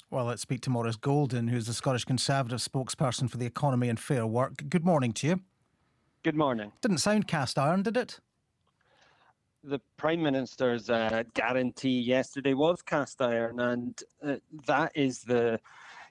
Well, let's speak to Maurice Golden, who's the Scottish Conservative spokesperson for the economy and fair work. Good morning to you. Good morning. Didn't sound cast iron, did it? The Prime Minister's guarantee yesterday was cast iron, and that is the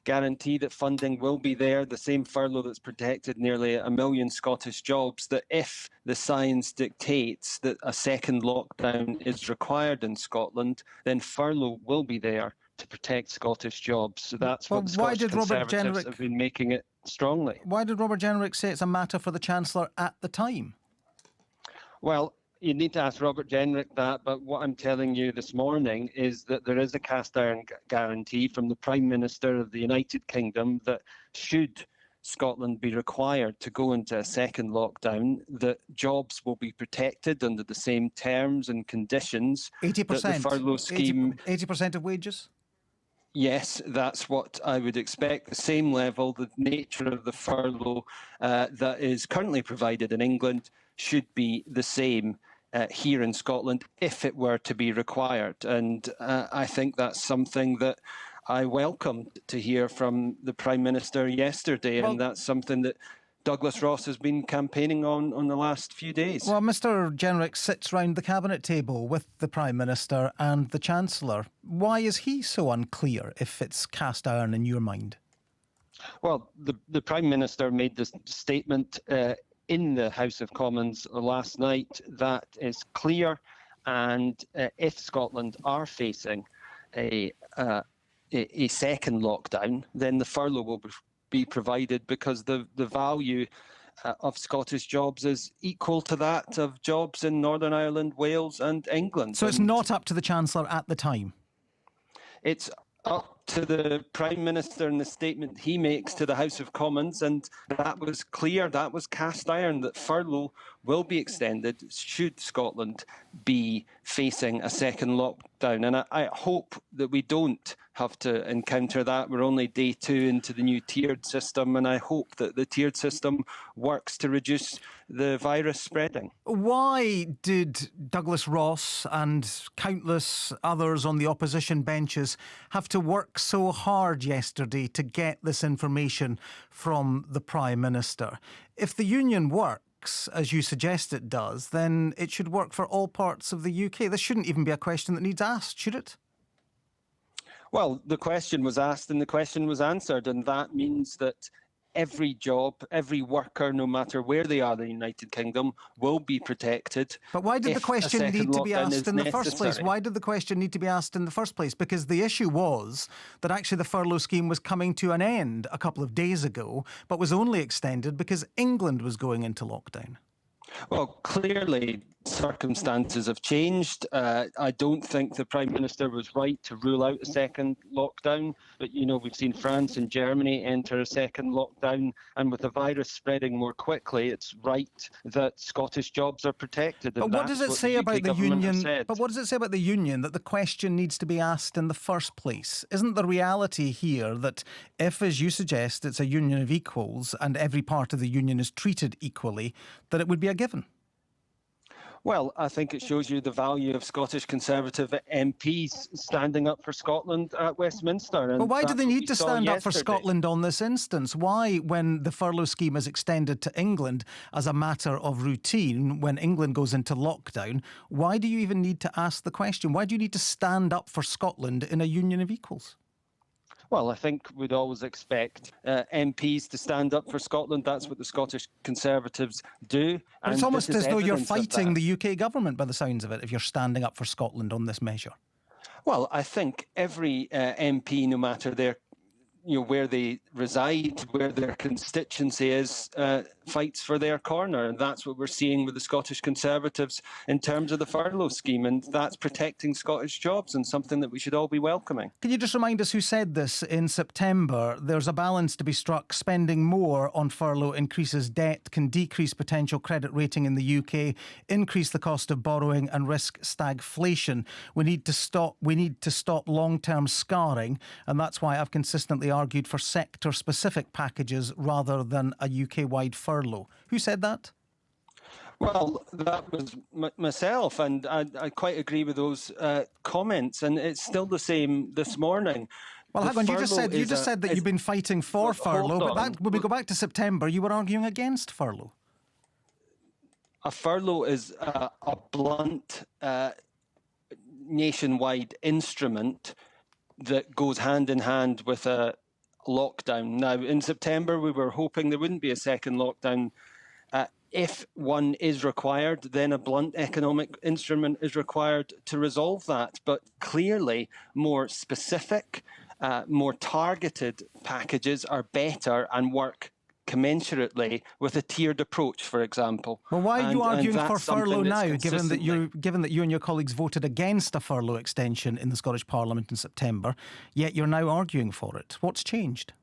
guarantee that funding will be there, the same furlough that's protected nearly 1 million Scottish jobs, that if the science dictates that a second lockdown is required in Scotland, then furlough will be there to protect Scottish jobs. So that's what the Scottish Conservatives have been making it strongly. Why did Robert Jenrick say it's a matter for the Chancellor at the time? Well, you need to ask Robert Jenrick that, but what I'm telling you this morning is that there is a cast iron guarantee from the Prime Minister of the United Kingdom that should Scotland be required to go into a second lockdown, that jobs will be protected under the same terms and conditions. 80%? That the furlough scheme... 80% of wages? Yes, that's what I would expect. The same level, the nature of the furlough that is currently provided in England should be the same here in Scotland if it were to be required. And I think that's something that I welcomed to hear from the Prime Minister yesterday, and that's something that Douglas Ross has been campaigning on the last few days. Well, Mr Jenrick sits round the Cabinet table with the Prime Minister and the Chancellor. Why is he so unclear if it's cast iron in your mind? Well, the Prime Minister made this statement in the House of Commons last night that is clear, and if Scotland are facing a second lockdown, then the furlough will be provided, because the value of Scottish jobs is equal to that of jobs in Northern Ireland, Wales and England. So it's not up to the Chancellor at the time? It's up to the Prime Minister in the statement he makes to the House of Commons, and that was clear, that was cast iron, that furlough will be extended should Scotland be facing a second lockdown. And I hope that we don't have to encounter that. We're only day 2 into the new tiered system, and I hope that the tiered system works to reduce the virus spreading. Why did Douglas Ross and countless others on the opposition benches have to work so hard yesterday to get this information from the Prime Minister? If the union works, as you suggest it does, then it should work for all parts of the UK. This shouldn't even be a question that needs asked, should it? Well, the question was asked and the question was answered, and that means that every job, every worker, no matter where they are in the United Kingdom, will be protected. But why did the question need to be asked in the first place? Why did the question need to be asked in the first place? Because the issue was that actually the furlough scheme was coming to an end a couple of days ago, but was only extended because England was going into lockdown. Well, clearly circumstances have changed. I don't think the Prime Minister was right to rule out a second lockdown. But, you know, we've seen France and Germany enter a second lockdown. And with the virus spreading more quickly, it's right that Scottish jobs are protected. But what does it say about the union? But what does it say about the union that the question needs to be asked in the first place? Isn't the reality here that if, as you suggest, it's a union of equals and every part of the union is treated equally, that it would be a given? Well, I think it shows you the value of Scottish Conservative MPs standing up for Scotland at Westminster. But why do they need to stand up for Scotland on this instance? Why, when the furlough scheme is extended to England as a matter of routine, when England goes into lockdown, why do you even need to ask the question? Why do you need to stand up for Scotland in a union of equals? Well, I think we'd always expect MPs to stand up for Scotland. That's what the Scottish Conservatives do. But it's almost as though you're fighting the UK government by the sounds of it, if you're standing up for Scotland on this measure. Well, I think every MP, no matter where they reside, where their constituency is, fights for their corner. And that's what we're seeing with the Scottish Conservatives in terms of the furlough scheme. And that's protecting Scottish jobs and something that we should all be welcoming. Can you just remind us who said this in September? There's a balance to be struck. Spending more on furlough increases debt, can decrease potential credit rating in the UK, increase the cost of borrowing and risk stagflation. We need to stop long-term scarring. And that's why I've consistently argued for sector-specific packages rather than a UK-wide furlough. Who said that? Well, that was myself, and I quite agree with those comments, and it's still the same this morning. Well, hang on. You just said that you've been fighting for furlough, but when we go back to September, you were arguing against furlough. A furlough is a blunt, nationwide instrument that goes hand in hand with a lockdown. Now, in September, we were hoping there wouldn't be a second lockdown. If one is required, then a blunt economic instrument is required to resolve that. But clearly, more specific, more targeted packages are better and work commensurately with a tiered approach, for example. Well, why are you arguing for furlough now, given that you and your colleagues voted against a furlough extension in the Scottish Parliament in September, yet you're now arguing for it? What's changed?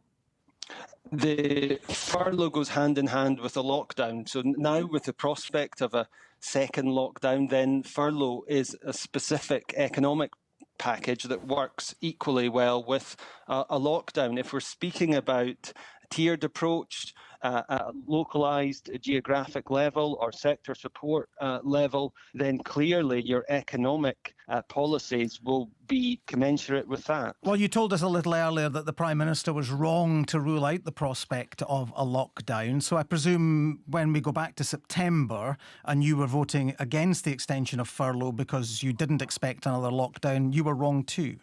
The furlough goes hand in hand with a lockdown. So now, with the prospect of a second lockdown, then furlough is a specific economic package that works equally well with a lockdown. If we're speaking about a tiered approach, a localised geographic level or sector support level, then clearly your economic policies will be commensurate with that. Well, you told us a little earlier that the Prime Minister was wrong to rule out the prospect of a lockdown. So I presume when we go back to September and you were voting against the extension of furlough because you didn't expect another lockdown, you were wrong too.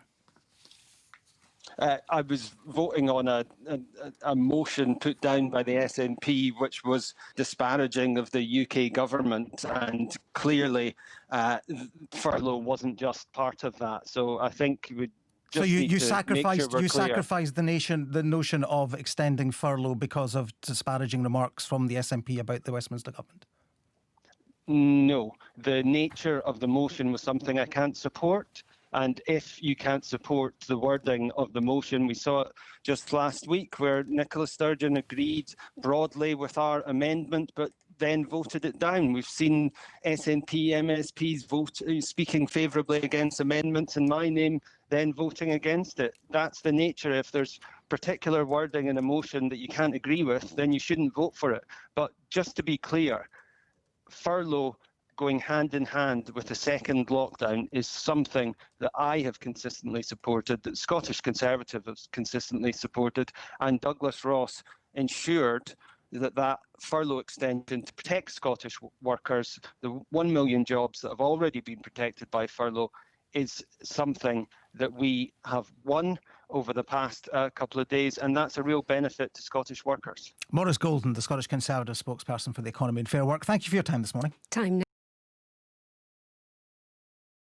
I was voting on a motion put down by the SNP, which was disparaging of the UK government, and clearly furlough wasn't just part of that. So I think we just you sacrificed the notion of extending furlough because of disparaging remarks from the SNP about the Westminster government. No, the nature of the motion was something I can't support. And if you can't support the wording of the motion, we saw it just last week where Nicola Sturgeon agreed broadly with our amendment, but then voted it down. We've seen SNP MSPs speaking favourably against amendments in my name, then voting against it. That's the nature. If there's particular wording in a motion that you can't agree with, then you shouldn't vote for it. But just to be clear, furlough going hand in hand with the second lockdown is something that I have consistently supported, that Scottish Conservative have consistently supported, and Douglas Ross ensured that furlough extension to protect Scottish workers, the 1 million jobs that have already been protected by furlough, is something that we have won over the past couple of days, and that's a real benefit to Scottish workers. Maurice Golden, the Scottish Conservative spokesperson for the Economy and Fair Work. Thank you for your time this morning.